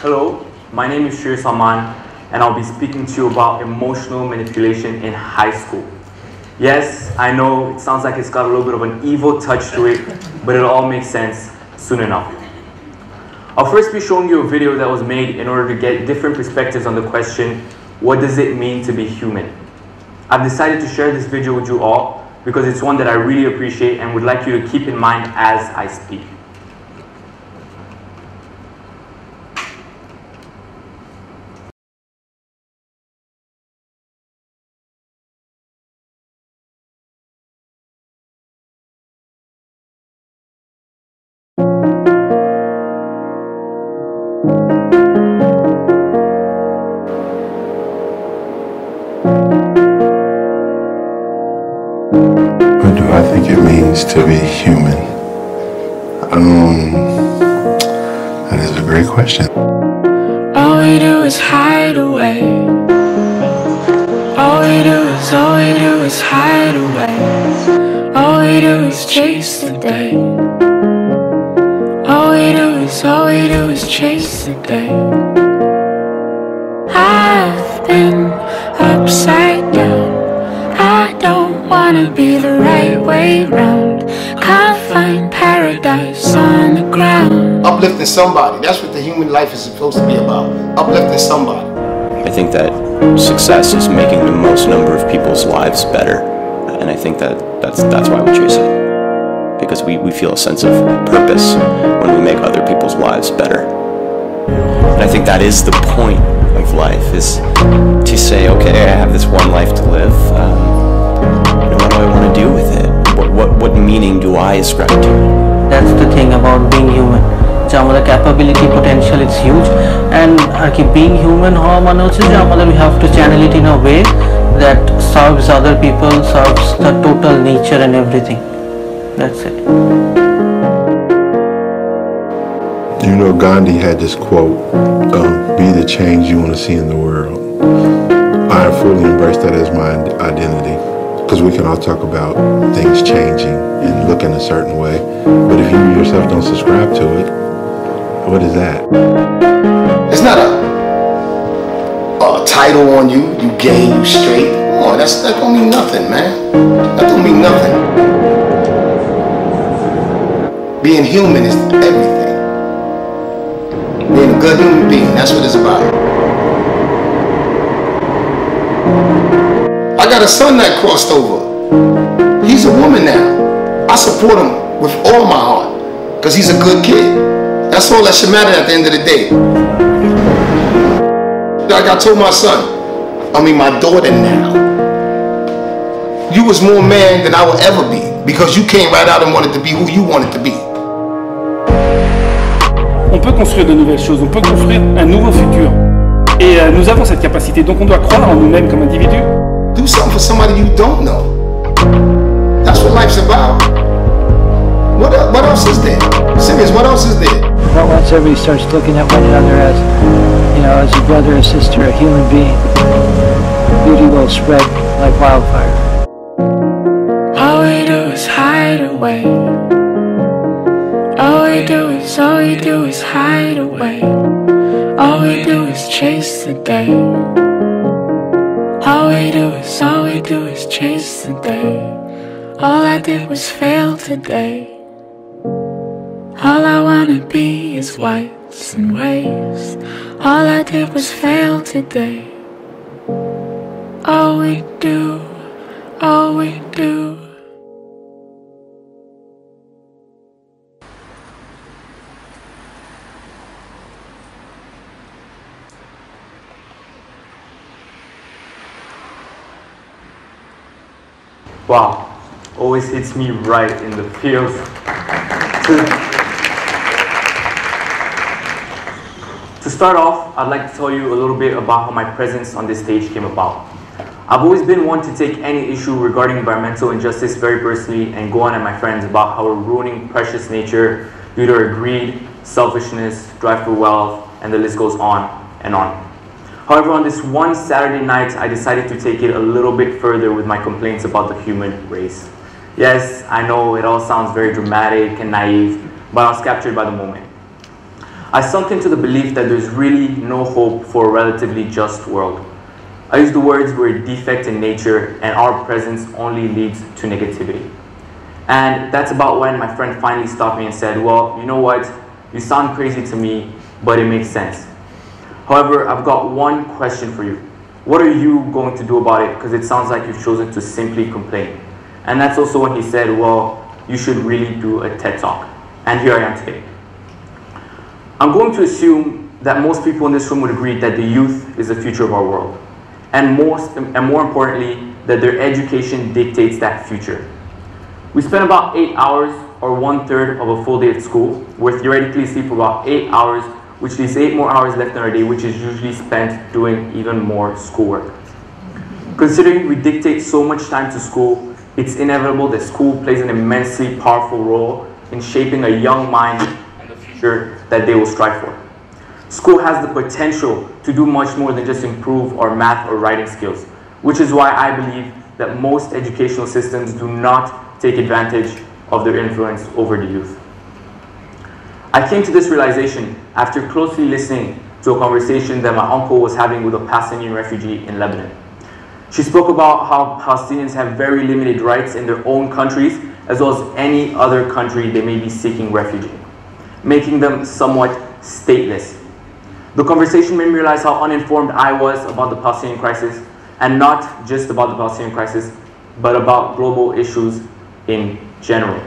Hello, my name is Charif Salman, and I'll be speaking to you about emotional manipulation in high school. Yes, I know it sounds like it's got a little bit of an evil touch to it, but it'll all make sense soon enough. I'll first be showing you a video that was made in order to get different perspectives on the question, what does it mean to be human? I've decided to share this video with you all because it's one that I really appreciate and would like you to keep in mind as I speak. What do I think it means to be human? That is a great question. All we do is hide away. All we do is hide away. All we do is chase the day. All we do is chase the day. I've been upside down. I don't wanna be the right way round. Can't find paradise on the ground. Uplifting somebody, that's what the human life is supposed to be about. Uplifting somebody. I think that success is making the most number of people's lives better. And I think that's why we chase it. Because we feel a sense of purpose when we make other people's lives better. And I think that is the point of life, is to say, okay, I have this one life to live. What do I want to do with it? What meaning do I ascribe to it? That's the thing about being human. The capability potential is huge, and being human, we have to channel it in a way that serves other people, serves the total nature and everything. That's it. You know, Gandhi had this quote, be the change you want to see in the world. I fully embrace that as my identity, because we can all talk about things changing and looking a certain way, but if you yourself don't subscribe to it, what is that? It's not a title on you, you gay, you straight. Come on, that don't mean nothing, man. That don't mean nothing. Being human is everything. Being a good human being, that's what it's about. I got a son that crossed over. He's a woman now. I support him with all my heart because he's a good kid. That's all that should matter at the end of the day. Like I told my son, my daughter now, you was more man than I will ever be because you came right out and wanted to be who you wanted to be. On peut construire de nouvelles choses, on peut construire un nouveau futur. Et nous avons cette capacité, donc on doit croire en nous-mêmes comme individus. Do something for somebody you don't know. That's what life's about. What else is there? Serious, what else is there? But once everybody starts looking at one another as, as a brother, a sister, a human being, beauty will spread like wildfire. All we do is hide away. All we do is hide away. All we do is chase the day. All we do is chase the day. All I did was fail today. All I wanna be is whites and waves. All I did was fail today. All we do. Wow, always hits me right in the feels. To start off, I'd like to tell you a little bit about how my presence on this stage came about. I've always been one to take any issue regarding environmental injustice very personally and go on at my friends about how we're ruining precious nature due to our greed, selfishness, drive for wealth, and the list goes on and on. However, on this one Saturday night, I decided to take it a little bit further with my complaints about the human race. Yes, I know it all sounds very dramatic and naive, but I was captured by the moment. I sunk into the belief that there's really no hope for a relatively just world. I use the words "we're a defect in nature and our presence only leads to negativity." And that's about when my friend finally stopped me and said, "Well, you know what? You sound crazy to me, but it makes sense. However, I've got one question for you. What are you going to do about it? Because it sounds like you've chosen to simply complain." And that's also when he said, "Well, you should really do a TED Talk." And here I am today. I'm going to assume that most people in this room would agree that the youth is the future of our world. And more importantly, that their education dictates that future. We spend about 8 hours, or 1/3 of a full day at school. We're theoretically asleep for about 8 hours, which leaves 8 more hours left in our day, which is usually spent doing even more schoolwork. Considering we dictate so much time to school, it's inevitable that school plays an immensely powerful role in shaping a young mind and the future that they will strive for. School has the potential to do much more than just improve our math or writing skills, which is why I believe that most educational systems do not take advantage of their influence over the youth. I came to this realization after closely listening to a conversation that my uncle was having with a Palestinian refugee in Lebanon. She spoke about how Palestinians have very limited rights in their own countries, as well as any other country they may be seeking refuge in, making them somewhat stateless. The conversation made me realize how uninformed I was about the Palestinian crisis, and not just about the Palestinian crisis, but about global issues in general.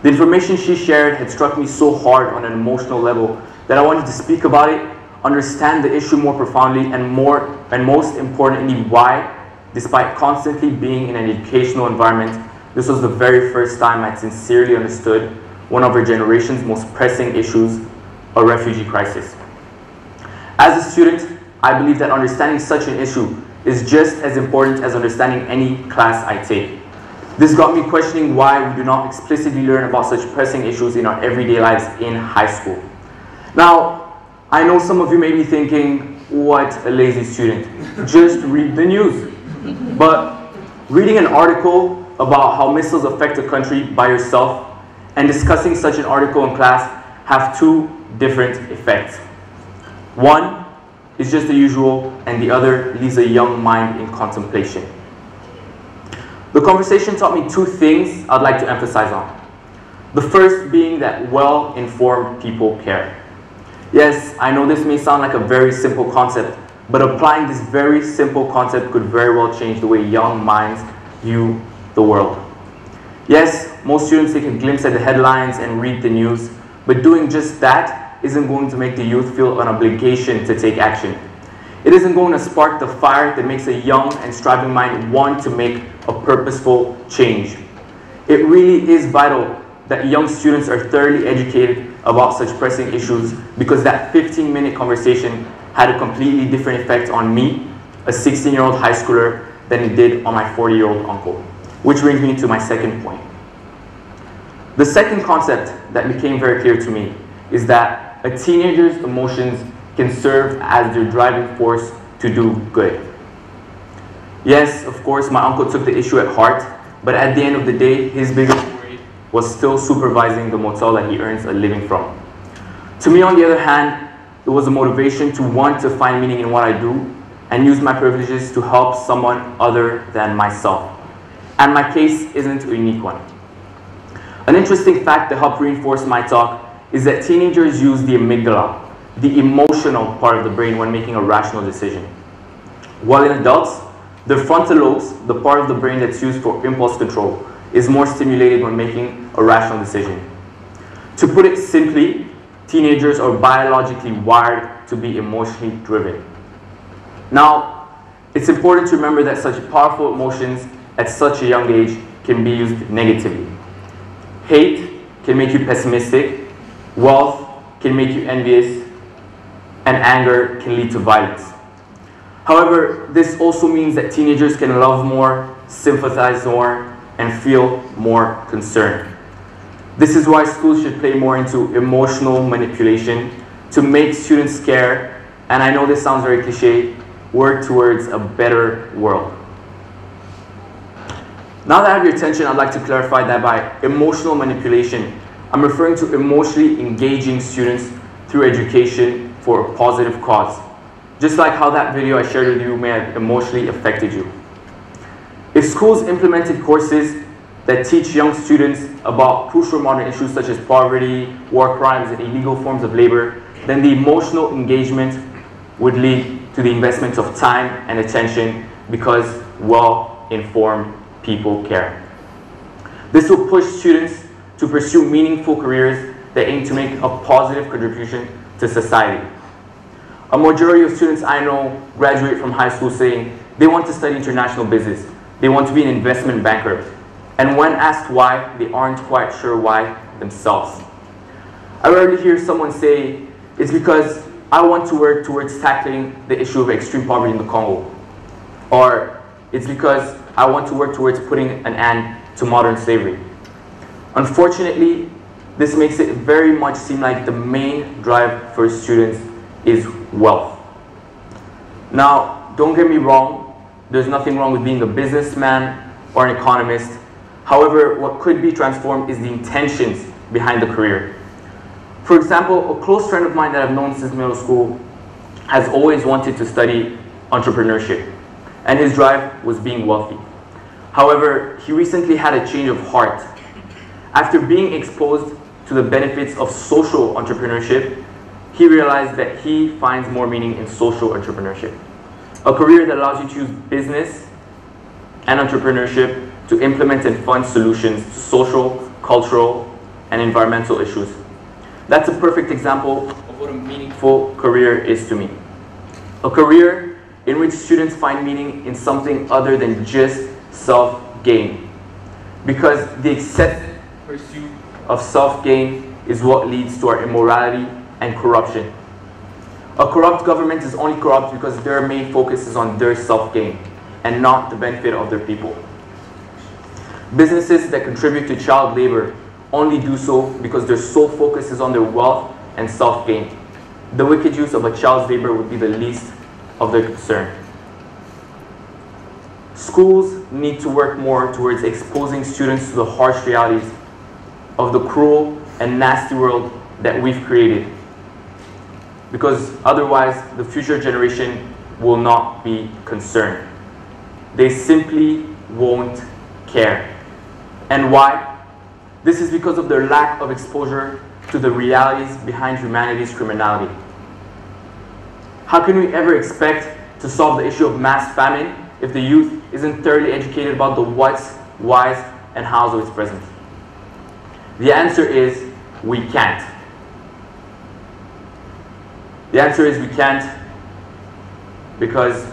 The information she shared had struck me so hard on an emotional level that I wanted to speak about it, understand the issue more profoundly, and most importantly, why, despite constantly being in an educational environment, this was the very first time I'd sincerely understood one of our generation's most pressing issues, a refugee crisis. As a student, I believe that understanding such an issue is just as important as understanding any class I take. This got me questioning why we do not explicitly learn about such pressing issues in our everyday lives in high school. Now, I know some of you may be thinking, what a lazy student, just read the news. But reading an article about how missiles affect a country by yourself and discussing such an article in class have two different effects. One is just the usual, and the other leaves a young mind in contemplation. The conversation taught me two things I'd like to emphasize on. The first being that well-informed people care. Yes, I know this may sound like a very simple concept, but applying this very simple concept could very well change the way young minds view the world. Yes, most students take a glimpse at the headlines and read the news, but doing just that isn't going to make the youth feel an obligation to take action. It isn't going to spark the fire that makes a young and striving mind want to make a purposeful change. It really is vital that young students are thoroughly educated about such pressing issues, because that 15-minute conversation had a completely different effect on me, a 16-year-old high schooler, than it did on my 40-year-old uncle. Which brings me to my second point. The second concept that became very clear to me is that a teenager's emotions can serve as their driving force to do good. Yes, of course, my uncle took the issue at heart, but at the end of the day, his biggest worry was still supervising the motel that he earns a living from. To me, on the other hand, it was a motivation to want to find meaning in what I do and use my privileges to help someone other than myself. And my case isn't a unique one. An interesting fact that helped reinforce my talk is that teenagers use the amygdala, the emotional part of the brain, when making a rational decision. While in adults, the frontal lobes, the part of the brain that's used for impulse control, is more stimulated when making a rational decision. To put it simply, teenagers are biologically wired to be emotionally driven. Now, it's important to remember that such powerful emotions at such a young age can be used negatively. Hate can make you pessimistic, wealth can make you envious, and anger can lead to violence. However, this also means that teenagers can love more, sympathize more, and feel more concern. This is why schools should play more into emotional manipulation to make students care, and I know this sounds very cliche, work towards a better world. Now that I have your attention, I'd like to clarify that by emotional manipulation, I'm referring to emotionally engaging students through education for a positive cause. Just like how that video I shared with you may have emotionally affected you. If schools implemented courses that teach young students about crucial modern issues such as poverty, war crimes, and illegal forms of labor, then the emotional engagement would lead to the investment of time and attention because well-informed people care. This will push students to pursue meaningful careers that aim to make a positive contribution to society. A majority of students I know graduate from high school saying they want to study international business. They want to be an investment banker. And when asked why, they aren't quite sure why themselves. I rarely hear someone say, it's because I want to work towards tackling the issue of extreme poverty in the Congo. Or it's because I want to work towards putting an end to modern slavery. Unfortunately, this makes it very much seem like the main drive for students is wealth. Now, don't get me wrong, there's nothing wrong with being a businessman or an economist. However, what could be transformed is the intentions behind the career. For example, a close friend of mine that I've known since middle school has always wanted to study entrepreneurship, and his drive was being wealthy. However, he recently had a change of heart. After being exposed to the benefits of social entrepreneurship, he realized that he finds more meaning in social entrepreneurship, a career that allows you to use business and entrepreneurship to implement and fund solutions to social, cultural, and environmental issues. That's a perfect example of what a meaningful career is to me. A career in which students find meaning in something other than just self-gain. Because the excessive pursuit of self-gain is what leads to our immorality and corruption. A corrupt government is only corrupt because their main focus is on their self-gain and not the benefit of their people. Businesses that contribute to child labor only do so because their sole focus is on their wealth and self-gain. The wicked use of a child's labor would be the least of their concern. Schools need to work more towards exposing students to the harsh realities of the cruel and nasty world that we've created. Because otherwise, the future generation will not be concerned. They simply won't care. And why? This is because of their lack of exposure to the realities behind humanity's criminality. How can we ever expect to solve the issue of mass famine if the youth isn't thoroughly educated about the what's, whys, and hows of its presence? The answer is we can't. The answer is we can't because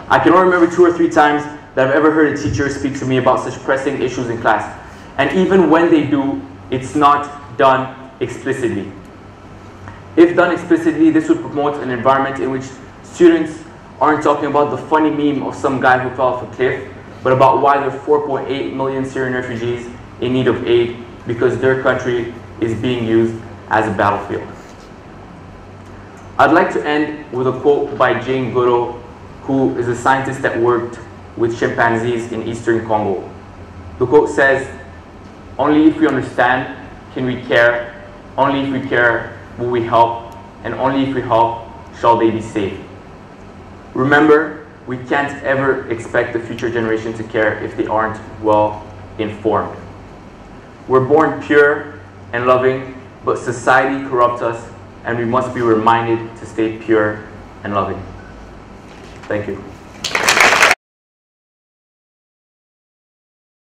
I can only remember 2 or 3 times that I've ever heard a teacher speak to me about such pressing issues in class. And even when they do, it's not done explicitly. If done explicitly, this would promote an environment in which students aren't talking about the funny meme of some guy who fell off a cliff, but about why there are 4.8 million Syrian refugees in need of aid because their country is being used as a battlefield. I'd like to end with a quote by Jane Goodall, who is a scientist that worked with chimpanzees in eastern Congo. The quote says, "Only if we understand can we care, only if we care will we help, and only if we help shall they be safe." Remember, we can't ever expect the future generation to care if they aren't well informed. We're born pure and loving, but society corrupts us, and we must be reminded to stay pure and loving. Thank you.